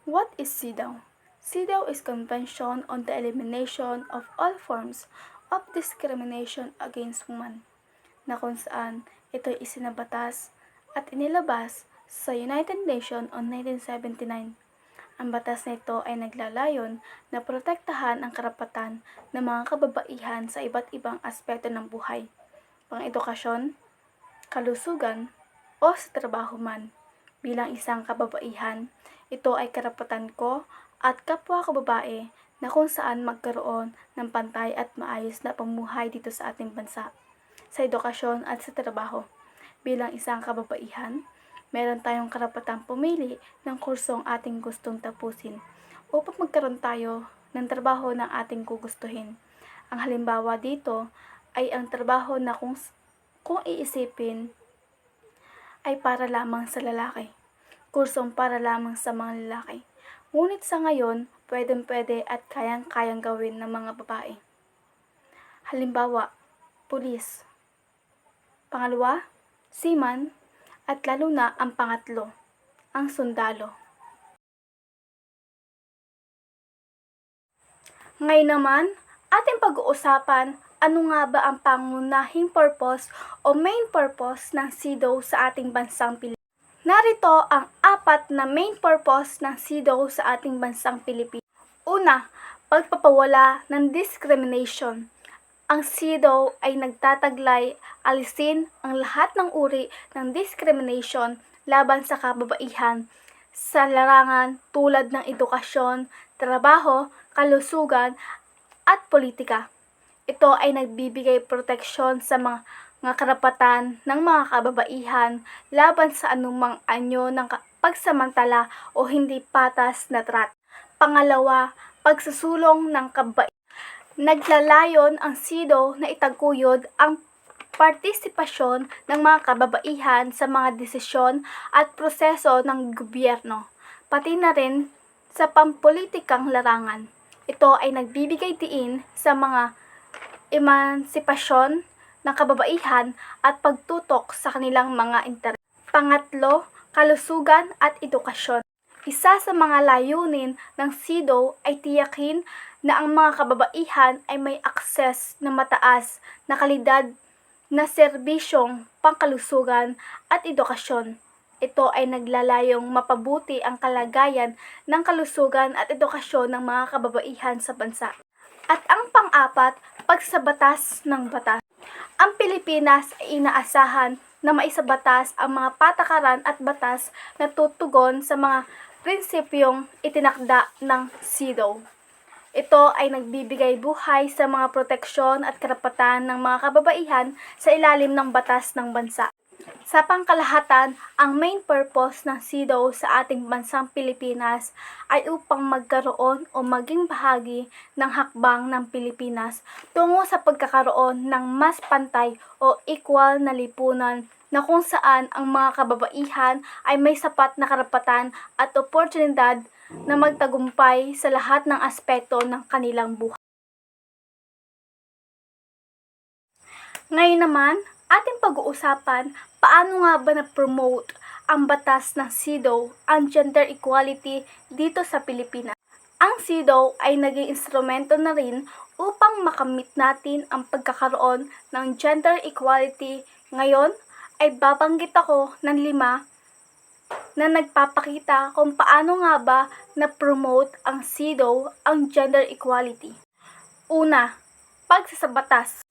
What is CEDAW? CEDAW is Convention on the Elimination of All Forms of Discrimination Against Women, na kung saan ito'y isinabatas at inilabas sa United Nations on 1979. Ang batas na ito ay naglalayon na protektahan ang karapatan ng mga kababaihan sa iba't ibang aspeto ng buhay, pang-edukasyon, kalusugan, o sa trabaho man. Bilang isang kababaihan, ito ay karapatan ko at kapwa ko babae na kung saan magkaroon ng pantay at maayos na pamumuhay dito sa ating bansa, sa edukasyon at sa trabaho. Bilang isang kababaihan, meron tayong karapatang pumili ng kursong ating gustong tapusin upang magkaroon tayo ng trabaho ng ating gugustuhin. Ang halimbawa dito ay ang trabaho na kung iisipin ay para lamang sa lalaki, kursong para lamang sa mga lalaki. Ngunit sa ngayon, pwedeng-pwede at kayang-kayang gawin ng mga babae. Halimbawa, pulis. Pangalawa, seaman, at lalo na ang pangatlo, ang sundalo. Ngayon naman, ating pag-uusapan ano nga ba ang pangunahing purpose o main purpose ng CEDAW sa ating bansang Pilipinas. Narito ang 4 na main purpose ng CEDAW sa ating bansang Pilipinas. Una, pagpapawala ng discrimination. Ang CEDAW ay nagtataglay alisin ang lahat ng uri ng discrimination laban sa kababaihan sa larangan tulad ng edukasyon, trabaho, kalusugan, at politika. Ito ay nagbibigay proteksyon sa mga karapatan ng mga kababaihan laban sa anumang anyo ng pagsamantala o hindi patas na trato. Pangalawa, pagsusulong ng kababaihan. Naglalayon ang CEDAW na itaguyod ang partisipasyon ng mga kababaihan sa mga desisyon at proseso ng gobyerno, pati na rin sa pampolitikang larangan. Ito ay nagbibigay diin sa mga emansipasyon ng kababaihan at pagtutok sa kanilang mga interes. Pangatlo, kalusugan at edukasyon. Isa sa mga layunin ng CEDAW ay tiyakin na ang mga kababaihan ay may akses na mataas na kalidad na serbisyong pangkalusugan at edukasyon. Ito ay naglalayong mapabuti ang kalagayan ng kalusugan at edukasyon ng mga kababaihan sa bansa. At ang pang-4, pagsabatas ng batas. Ang Pilipinas ay inaasahan na maisabatas ang mga patakaran at batas na tutugon sa mga prinsipyong itinakda ng CEDAW. Ito ay nagbibigay buhay sa mga proteksyon at karapatan ng mga kababaihan sa ilalim ng batas ng bansa. Sa pangkalahatan, ang main purpose ng CEDAW sa ating bansang Pilipinas ay upang magkaroon o maging bahagi ng hakbang ng Pilipinas tungo sa pagkakaroon ng mas pantay o equal na lipunan na kung saan ang mga kababaihan ay may sapat na karapatan at oportunidad na magtagumpay sa lahat ng aspeto ng kanilang buhay. Ngayon naman, ating pag-uusapan paano nga ba na-promote ang batas ng CEDAW ang gender equality dito sa Pilipinas. Ang CEDAW ay naging instrumento na rin upang makamit natin ang pagkakaroon ng gender equality. Ngayon ay babanggit ako ng 5 na nagpapakita kung paano nga ba na-promote ang CEDAW ang gender equality. Una, pagsasabatas.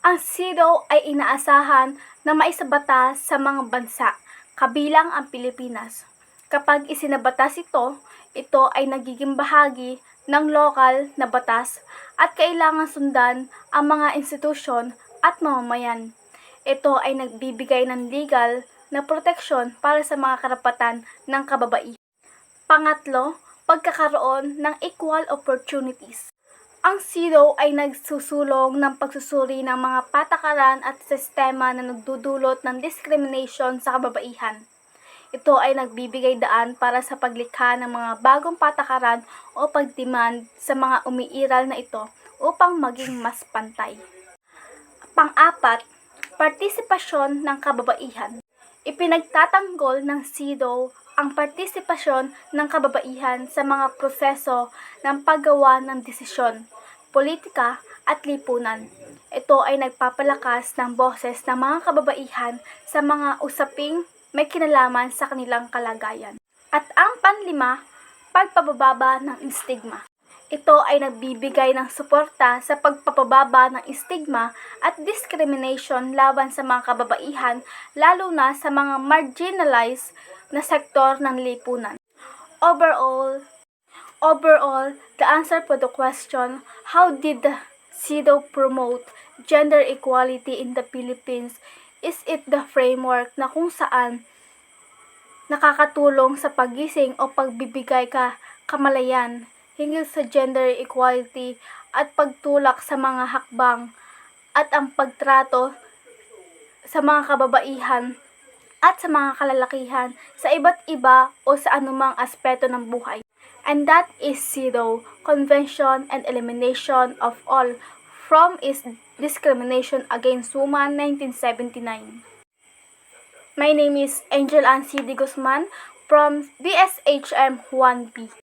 Ang CEDAW ay inaasahan na maisabatas sa mga bansa, kabilang ang Pilipinas. Kapag isinabatas ito ay nagiging bahagi ng lokal na batas at kailangan sundan ang mga institusyon at mamamayan. Ito ay nagbibigay ng legal na proteksyon para sa mga karapatan ng kababaihan. Pangatlo, pagkakaroon ng equal opportunities. Ang CEDAW ay nagsusulong ng pagsusuri ng mga patakaran at sistema na nagdudulot ng discrimination sa kababaihan. Ito ay nagbibigay daan para sa paglikha ng mga bagong patakaran o pagdemand sa mga umiiral na ito upang maging mas pantay. Pang-4, partisipasyon ng kababaihan. Ipinagtatanggol ng CEDAW ang partisipasyon ng kababaihan sa mga proseso ng paggawa ng desisyon, politika at lipunan. Ito ay nagpapalakas ng boses ng mga kababaihan sa mga usaping may kinalaman sa kanilang kalagayan. At ang panlima, pagpapababa ng stigma. Ito ay nagbibigay ng suporta sa pagpapababa ng stigma at discrimination laban sa mga kababaihan, lalo na sa mga marginalized na sektor ng lipunan. Overall, the answer for the question, how did the CEDAW promote gender equality in the Philippines, is it the framework na kung saan nakakatulong sa pagising o pagbibigay kamalayan hinggil sa gender equality at pagtulak sa mga hakbang at ang pagtrato sa mga kababaihan at sa mga kalalakihan sa iba't iba o sa anumang aspeto ng buhay. And that is CEDAW, Convention and Elimination of All Forms of Discrimination Against Women, 1979. My name is Angel Ann C. D. Guzman from BSHM 1B.